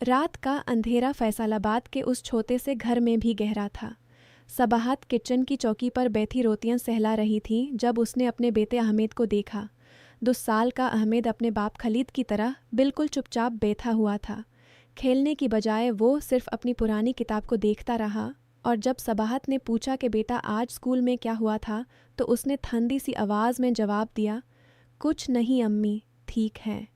रात का अंधेरा फैसलाबाद के उस छोटे से घर में भी गहरा था। सबाहत किचन की चौकी पर बैठी रोटियां सहला रही थी जब उसने अपने बेटे अहमद को देखा। 2 साल का अहमद अपने बाप खलीद की तरह बिल्कुल चुपचाप बैठा हुआ था। खेलने की बजाय वो सिर्फ अपनी पुरानी किताब को देखता रहा, और जब सबाहत ने पूछा कि बेटा आज स्कूल में क्या हुआ था, तो उसने ठंडी सी आवाज़ में जवाब दिया, कुछ नहीं अम्मी, ठीक है।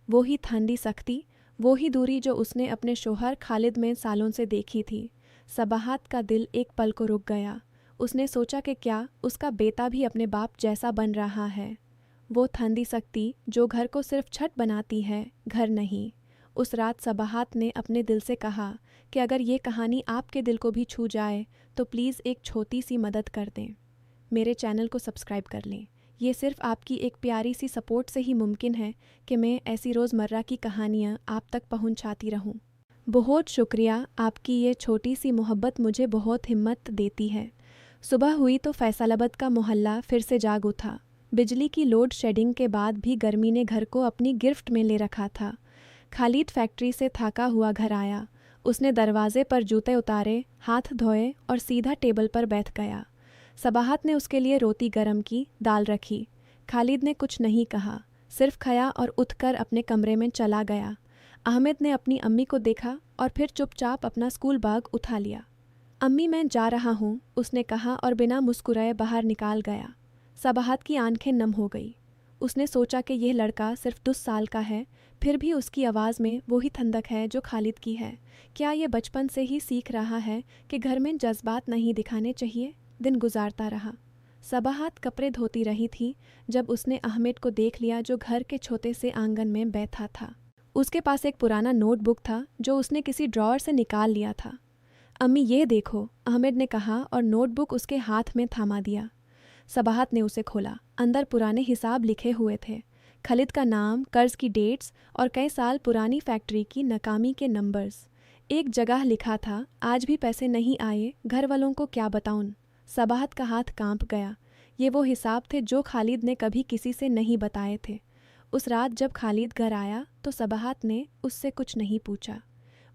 वो ही ठंडी सख्ती, वो ही दूरी जो उसने अपने शोहर खालिद में सालों से देखी थी। सबाहत का दिल एक पल को रुक गया। उसने सोचा कि क्या उसका बेटा भी अपने बाप जैसा बन रहा है। वो ठंडी सख्ती जो घर को सिर्फ छत बनाती है, घर नहीं। उस रात सबाहत ने अपने दिल से कहा कि अगर ये कहानी आपके दिल को भी छू जाए तो प्लीज़ एक छोटी सी मदद कर दें। मेरे चैनल को सब्सक्राइब कर लें। ये सिर्फ आपकी एक प्यारी सी सपोर्ट से ही मुमकिन है कि मैं ऐसी रोज़मर्रा की कहानियाँ आप तक पहुँचाती रहूँ। बहुत शुक्रिया, आपकी ये छोटी सी मोहब्बत मुझे बहुत हिम्मत देती है। सुबह हुई तो फैसलाबाद का मोहल्ला फिर से जाग उठा। बिजली की लोड शेडिंग के बाद भी गर्मी ने घर को अपनी गिरफ्त में ले रखा था। खालिद फैक्ट्री से थका हुआ घर आया। उसने दरवाजे पर जूते उतारे, हाथ धोए और सीधा टेबल पर बैठ गया। सबाहत ने उसके लिए रोटी गरम की, दाल रखी। खालिद ने कुछ नहीं कहा, सिर्फ खाया और उठकर अपने कमरे में चला गया। अहमद ने अपनी अम्मी को देखा और फिर चुपचाप अपना स्कूल बैग उठा लिया। अम्मी मैं जा रहा हूँ, उसने कहा और बिना मुस्कुराए बाहर निकाल गया। सबाहत की आंखें नम हो गई। उसने सोचा कि यह लड़का सिर्फ 2 साल का है, फिर भी उसकी आवाज़ में वही ठंडक है जो खालिद की है। क्या ये बचपन से ही सीख रहा है कि घर में जज्बात नहीं दिखाने चाहिए? दिन गुजारता रहा। सबाहत कपड़े धोती रही थी जब उसने अहमद को देख लिया जो घर के छोटे से आंगन में बैठा था। उसके पास एक पुराना नोटबुक था जो उसने किसी ड्रॉअर से निकाल लिया था। अम्मी ये देखो, अहमद ने कहा और नोटबुक उसके हाथ में थमा दिया। सबाहत ने उसे खोला। अंदर पुराने हिसाब लिखे हुए थे, खलीद का नाम, कर्ज की डेट्स और कई साल पुरानी फैक्ट्री की नाकामी के नंबर्स। एक जगह लिखा था, आज भी पैसे नहीं आए, घर वालों को क्या बताऊं। सबाहत का हाथ कांप गया। ये वो हिसाब थे जो खालिद ने कभी किसी से नहीं बताए थे। उस रात जब खालिद घर आया तो सबाहत ने उससे कुछ नहीं पूछा।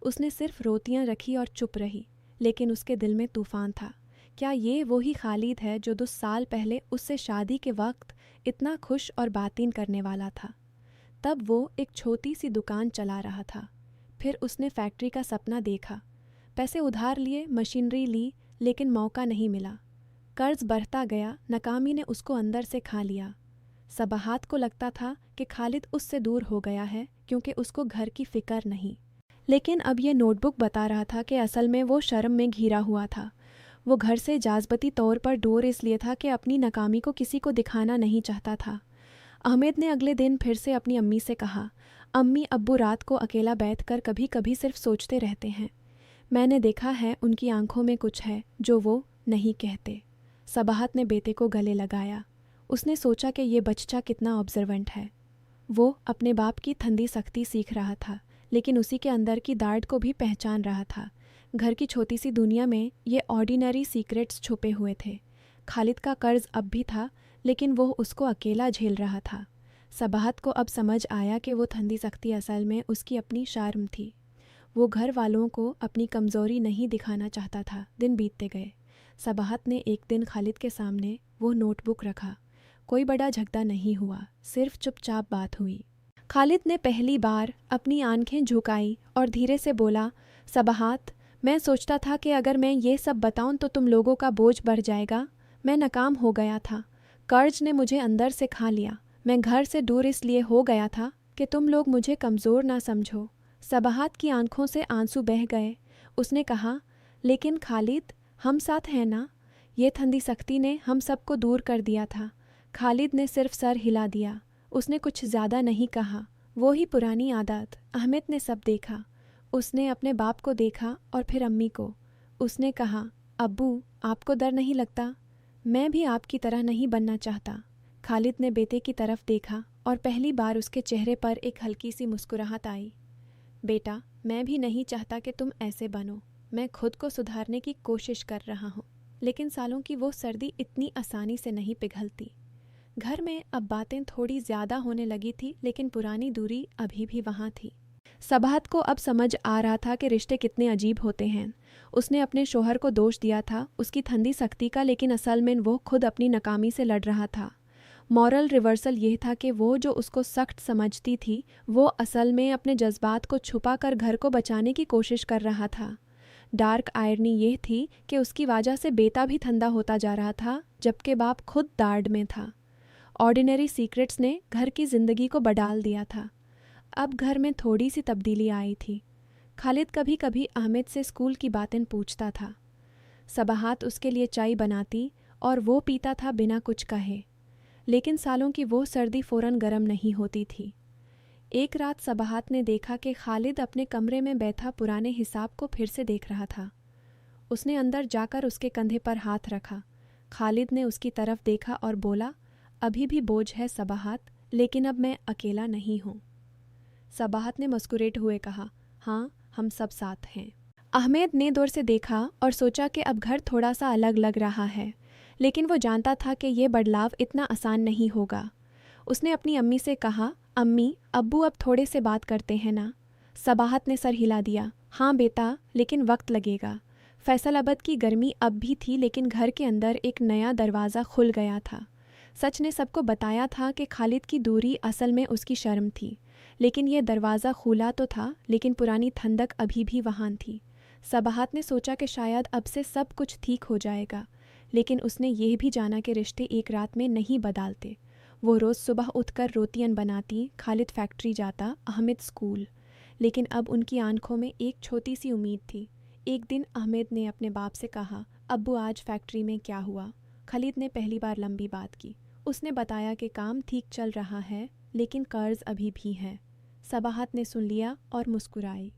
उसने सिर्फ रोटियां रखी और चुप रही, लेकिन उसके दिल में तूफान था। क्या ये वही खालिद है जो 2 साल पहले उससे शादी के वक्त इतना खुश और बातें करने वाला था? तब वो एक छोटी सी दुकान चला रहा था। फिर उसने फैक्ट्री का सपना देखा। पैसे उधार लिए, मशीनरी ली, लेकिन मौका नहीं मिला। कर्ज बढ़ता गया, नाकामी ने उसको अंदर से खा लिया। सबाहत को लगता था कि खालिद उससे दूर हो गया है क्योंकि उसको घर की फिक्र नहीं। लेकिन अब ये नोटबुक बता रहा था कि असल में वो शर्म में घिरा हुआ था। वो घर से जाज़बती तौर पर दूर इसलिए था कि अपनी नाकामी को किसी को दिखाना नहीं चाहता था। अहमद ने अगले दिन फिर से अपनी अम्मी से कहा, अम्मी अब्बू रात को अकेला बैठकर कभी कभी सिर्फ सोचते रहते हैं। मैंने देखा है उनकी आंखों में कुछ है जो वो नहीं कहते। सबाहत ने बेटे को गले लगाया। उसने सोचा कि ये बच्चा कितना ऑब्जर्वेंट है। वो अपने बाप की ठंडी सख्ती सीख रहा था, लेकिन उसी के अंदर की दाढ़ को भी पहचान रहा था। घर की छोटी सी दुनिया में ये ऑर्डिनरी सीक्रेट्स छुपे हुए थे। खालिद का कर्ज अब भी था, लेकिन वो उसको अकेला झेल रहा था। सबाहत को अब समझ आया कि वो ठंडी सख्ती असल में उसकी अपनी शर्म थी। वो घर वालों को अपनी कमज़ोरी नहीं दिखाना चाहता था। दिन बीतते गए। सबाहत ने एक दिन खालिद के सामने वो नोटबुक रखा। कोई बड़ा झगड़ा नहीं हुआ, सिर्फ चुपचाप बात हुई। खालिद ने पहली बार अपनी आंखें झुकाई और धीरे से बोला, सबाहत, मैं सोचता था कि अगर मैं ये सब बताऊं तो तुम लोगों का बोझ बढ़ जाएगा। मैं नाकाम हो गया था। कर्ज ने मुझे अंदर से खा लिया। मैं घर से दूर इसलिए हो गया था कि तुम लोग मुझे कमज़ोर ना समझो। सबाहत की आंखों से आंसू बह गए। उसने कहा, लेकिन खालिद, हम साथ हैं ना? ये ठंडी सख्ती ने हम सबको दूर कर दिया था। खालिद ने सिर्फ सर हिला दिया। उसने कुछ ज़्यादा नहीं कहा। वो ही पुरानी आदत। अहमद ने सब देखा। उसने अपने बाप को देखा और फिर अम्मी को। उसने कहा, अब्बू, आपको डर नहीं लगता? मैं भी आपकी तरह नहीं बनना चाहता। खालिद ने बेटे की तरफ देखा और पहली बार उसके चेहरे पर एक हल्की सी मुस्कुराहट आई। बेटा, मैं भी नहीं चाहता कि तुम ऐसे बनो। मैं खुद को सुधारने की कोशिश कर रहा हूँ, लेकिन सालों की वो सर्दी इतनी आसानी से नहीं पिघलती। घर में अब बातें थोड़ी ज़्यादा होने लगी थी, लेकिन पुरानी दूरी अभी भी वहाँ थी। सबाहत को अब समझ आ रहा था कि रिश्ते कितने अजीब होते हैं। उसने अपने शोहर को दोष दिया था उसकी ठंडी सख्ती का, लेकिन असल में वो खुद अपनी नाकामी से लड़ रहा था। मॉरल रिवर्सल यह था कि वो जो उसको सख्त समझती थी वो असल में अपने जज्बात को छुपा कर घर को बचाने की कोशिश कर रहा था। डार्क आयरनी यह थी कि उसकी वजह से बेटा भी ठंडा होता जा रहा था, जबकि बाप खुद दार्ड में था। ऑर्डिनरी सीक्रेट्स ने घर की ज़िंदगी को बदल दिया था। अब घर में थोड़ी सी तब्दीली आई थी। खालिद कभी कभी अहमद से स्कूल की बातें पूछता था। सबाहत उसके लिए चाय बनाती और वो पीता था बिना कुछ कहे, लेकिन सालों की वो सर्दी फ़ौरन गर्म नहीं होती थी। एक रात सबाहत ने देखा कि खालिद अपने कमरे में बैठा पुराने हिसाब को फिर से देख रहा था। उसने अंदर जाकर उसके कंधे पर हाथ रखा। खालिद ने उसकी तरफ देखा और बोला, अभी भी बोझ है सबाहत, लेकिन अब मैं अकेला नहीं हूँ। सबाहत ने मुस्कुराते हुए कहा, हाँ, हम सब साथ हैं। अहमद ने दूर से देखा और सोचा कि अब घर थोड़ा सा अलग लग रहा है, लेकिन वो जानता था कि ये बदलाव इतना आसान नहीं होगा। उसने अपनी अम्मी से कहा, अम्मी, अब्बू अब थोड़े से बात करते हैं ना? सबाहत ने सर हिला दिया, हाँ बेटा, लेकिन वक्त लगेगा। फैसलाबाद की गर्मी अब भी थी, लेकिन घर के अंदर एक नया दरवाज़ा खुल गया था। सच ने सबको बताया था कि खालिद की दूरी असल में उसकी शर्म थी, लेकिन यह दरवाज़ा खुला तो था, लेकिन पुरानी ठंडक अभी भी वहाँ थी। सबाहत ने सोचा कि शायद अब से सब कुछ ठीक हो जाएगा, लेकिन उसने यह भी जाना कि रिश्ते एक रात में नहीं बदलते। वो रोज़ सुबह उठकर रोटियां बनाती, खालिद फैक्ट्री जाता, अहमद स्कूल। लेकिन अब उनकी आंखों में एक छोटी सी उम्मीद थी। एक दिन अहमद ने अपने बाप से कहा, अब्बू आज फैक्ट्री में क्या हुआ? खालिद ने पहली बार लंबी बात की। उसने बताया कि काम ठीक चल रहा है, लेकिन कर्ज अभी भी है। सबाहत ने सुन लिया और मुस्कुराई।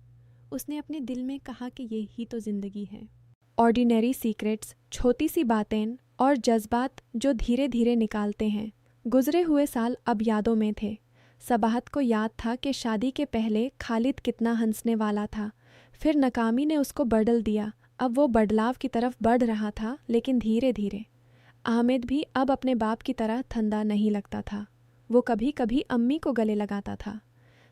उसने अपने दिल में कहा कि यही तो ज़िंदगी है। ऑर्डिनरी सीक्रेट्स, छोटी सी बातें और जज्बात जो धीरे धीरे निकालते हैं। गुजरे हुए साल अब यादों में थे। सबाहत को याद था कि शादी के पहले खालिद कितना हंसने वाला था, फिर नाकामी ने उसको बदल दिया। अब वो बदलाव की तरफ बढ़ रहा था, लेकिन धीरे धीरे। अहमद भी अब अपने बाप की तरह ठंडा नहीं लगता था। वो कभी कभी अम्मी को गले लगाता था।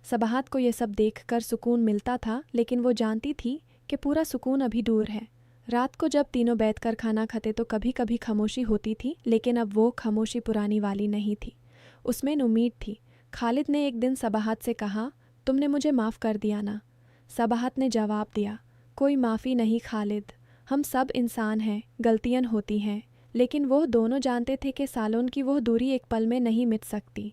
सबाहत को ये सब देखकर सुकून मिलता था, लेकिन वो जानती थी कि पूरा सुकून अभी दूर है। रात को जब तीनों बैठकर खाना खाते तो कभी कभी खामोशी होती थी, लेकिन अब वो खामोशी पुरानी वाली नहीं थी, उसमें उम्मीद थी। खालिद ने एक दिन सबाहत से कहा, तुमने मुझे माफ़ कर दिया ना? सबाहत ने जवाब दिया, कोई माफ़ी नहीं खालिद, हम सब इंसान हैं, गलतियाँ होती हैं। लेकिन वो दोनों जानते थे कि सालों की वो दूरी एक पल में नहीं मिट सकती।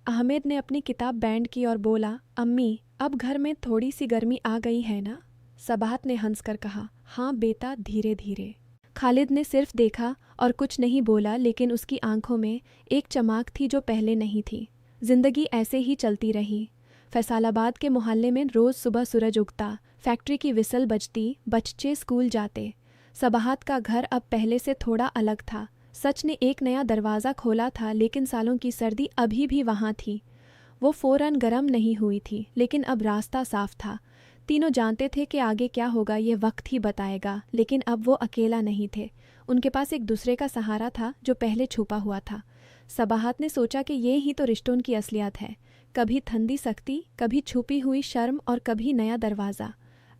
अहमद ने अपनी किताब बैंड की और बोला, अम्मी, अब घर में थोड़ी सी गर्मी आ गई है ना? सबाहत ने हंसकर कहा, हाँ बेटा, धीरे धीरे। खालिद ने सिर्फ देखा और कुछ नहीं बोला, लेकिन उसकी आंखों में एक चमक थी जो पहले नहीं थी। जिंदगी ऐसे ही चलती रही। फैसलाबाद के मोहल्ले में रोज़ सुबह सूरज उगता, फैक्ट्री की विसल बजती, बच्चे स्कूल जाते। सबाहत का घर अब पहले से थोड़ा अलग था। सच ने एक नया दरवाज़ा खोला था, लेकिन सालों की सर्दी अभी भी वहाँ थी। वो फ़ौरन गर्म नहीं हुई थी, लेकिन अब रास्ता साफ था। तीनों जानते थे कि आगे क्या होगा ये वक्त ही बताएगा, लेकिन अब वो अकेला नहीं थे। उनके पास एक दूसरे का सहारा था जो पहले छुपा हुआ था। सबाहत ने सोचा कि ये ही तो रिश्तों की असलियत है, कभी ठंडी सख्ती, कभी छुपी हुई शर्म और कभी नया दरवाज़ा।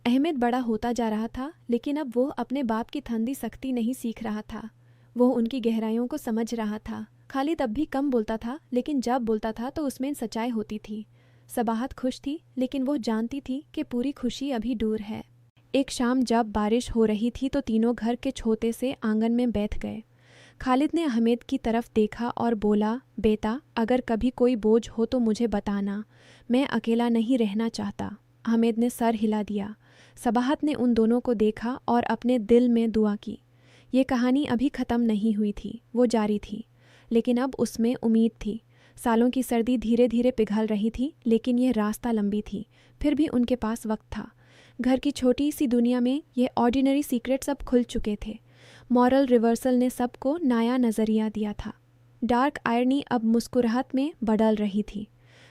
अहमद बड़ा होता जा रहा था, लेकिन अब वो अपने बाप की ठंडी सख्ती नहीं सीख रहा था, वो उनकी गहराइयों को समझ रहा था। खालिद अब भी कम बोलता था, लेकिन जब बोलता था तो उसमें सच्चाई होती थी। सबाहत खुश थी, लेकिन वो जानती थी कि पूरी खुशी अभी दूर है। एक शाम जब बारिश हो रही थी तो तीनों घर के छोटे से आंगन में बैठ गए। खालिद ने अहमद की तरफ देखा और बोला, बेटा, अगर कभी कोई बोझ हो तो मुझे बताना, मैं अकेला नहीं रहना चाहता। अहमद ने सर हिला दिया। सबाहत ने उन दोनों को देखा और अपने दिल में दुआ की। ये कहानी अभी ख़त्म नहीं हुई थी, वो जारी थी, लेकिन अब उसमें उम्मीद थी। सालों की सर्दी धीरे धीरे पिघल रही थी, लेकिन यह रास्ता लंबी थी, फिर भी उनके पास वक्त था। घर की छोटी सी दुनिया में ये ऑर्डिनरी सीक्रेट्स अब खुल चुके थे। मॉरल रिवर्सल ने सबको नया नज़रिया दिया था। डार्क आयरनी अब मुस्कुराहट में बदल रही थी।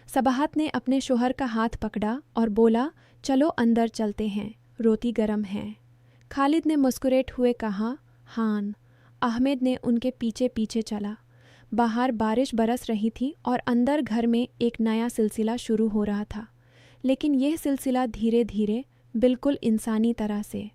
सबाहत ने अपने शोहर का हाथ पकड़ा और बोला, चलो अंदर चलते हैं, रोटी गरम है। खालिद ने मुस्कुराते हुए कहा, हान। अहमद ने उनके पीछे पीछे चला। बाहर बारिश बरस रही थी और अंदर घर में एक नया सिलसिला शुरू हो रहा था। लेकिन यह सिलसिला धीरे धीरे बिल्कुल इंसानी तरह से